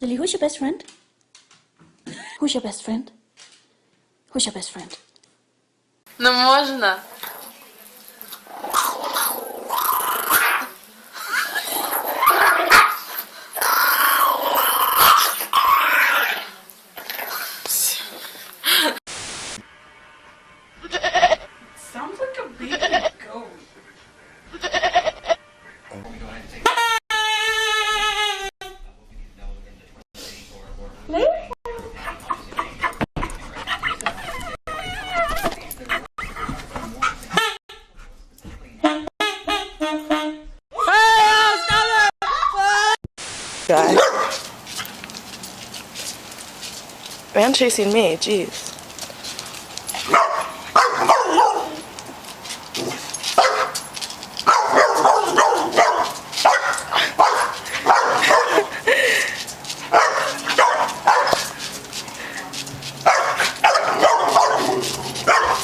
Lily, who's your best friend? Who's your best friend? Who's your best friend? Не можна. Sounds like a baby goat. Guy. Man chasing me, jeez.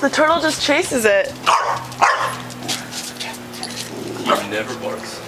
The turtle just chases it. He never barks.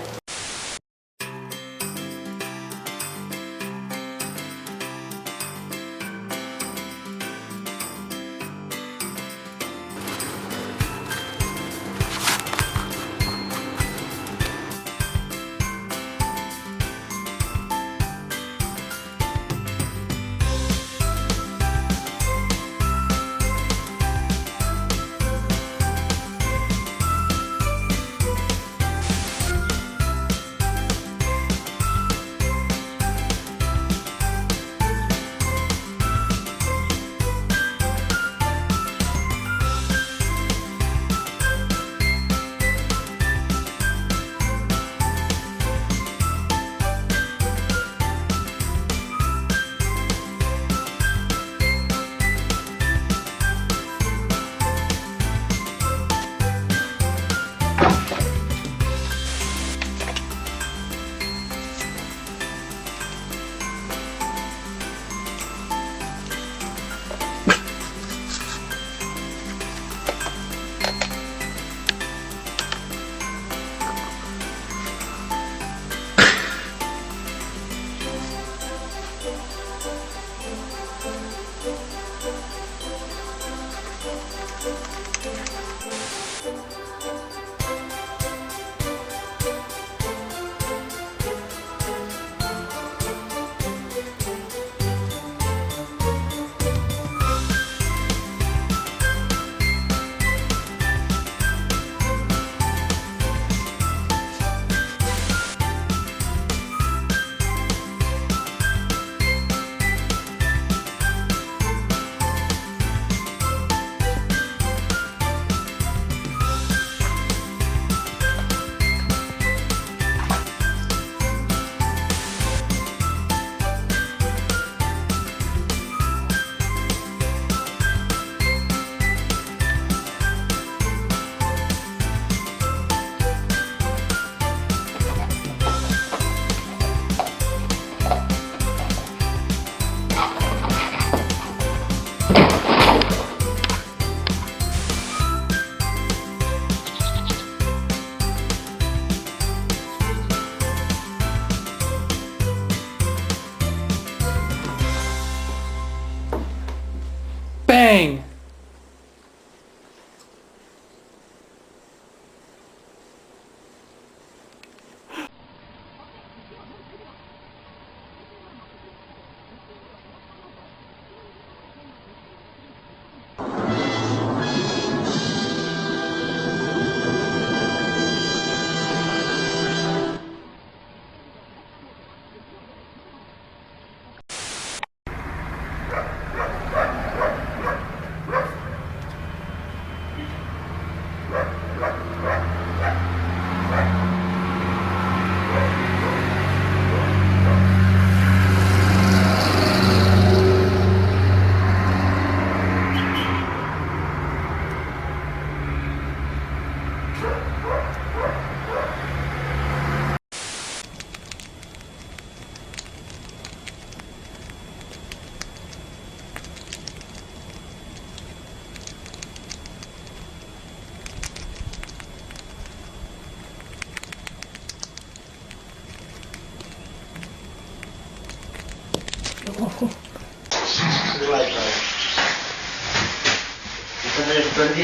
Bang!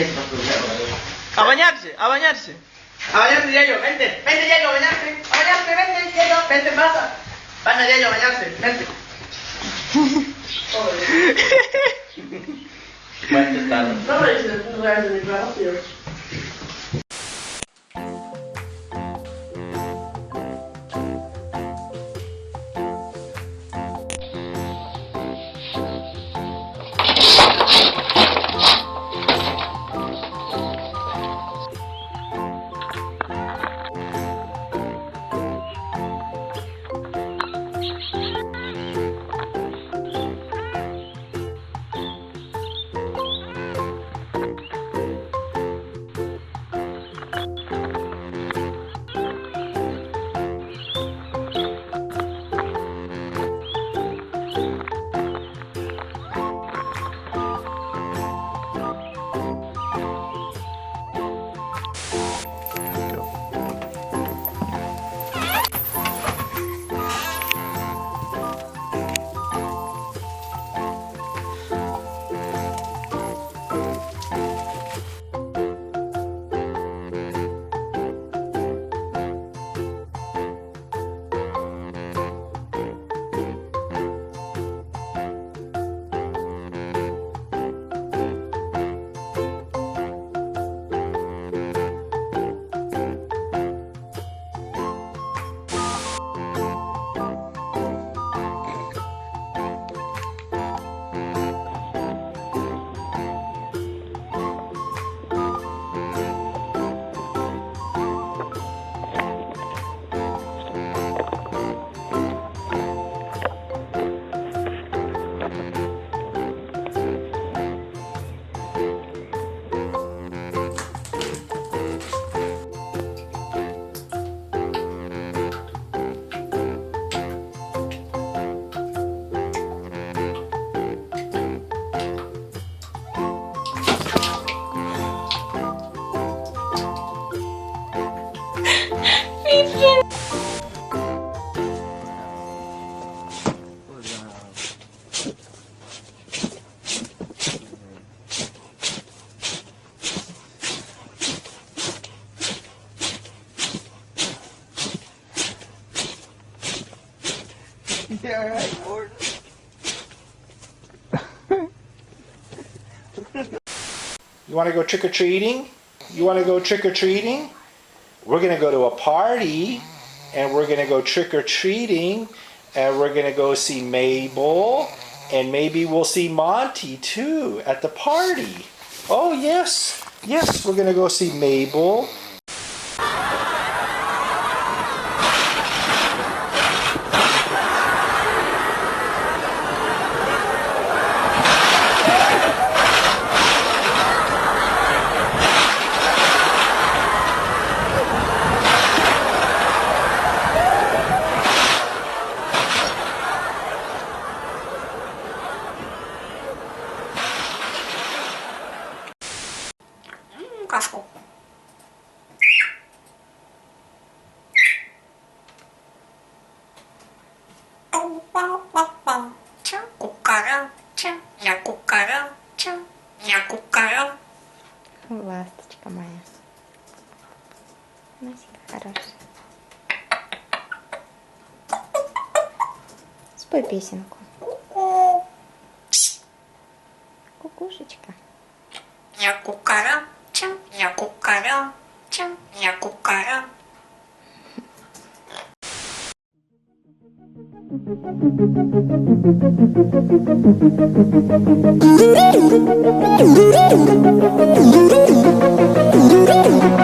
tienes para estudiar. A bañarse, a bañarse. A bañarse, Yayo, vente, Yayo, a bañarse. A bañarse, vente, Yayo, vente, pasa. Vaya, Yayo, a bañarse, vente. Buen estado. No me dices lugares de mi trabajo, tío. You want to go trick-or-treating? You want to go trick-or-treating? We're going to go to a party, and we're going to go trick-or-treating, and we're going to go see Mabel, and maybe we'll see Monty, too, at the party. Oh, yes. Yes, we're going to go see Mabel. Casco. Cucaracha, я cucaracha, я cucaracha. Ласточка моя. Носик хороший. Спой песенку. Кукушечка. Я cucaracha, я cucaracha, я cucaracha. Thank you.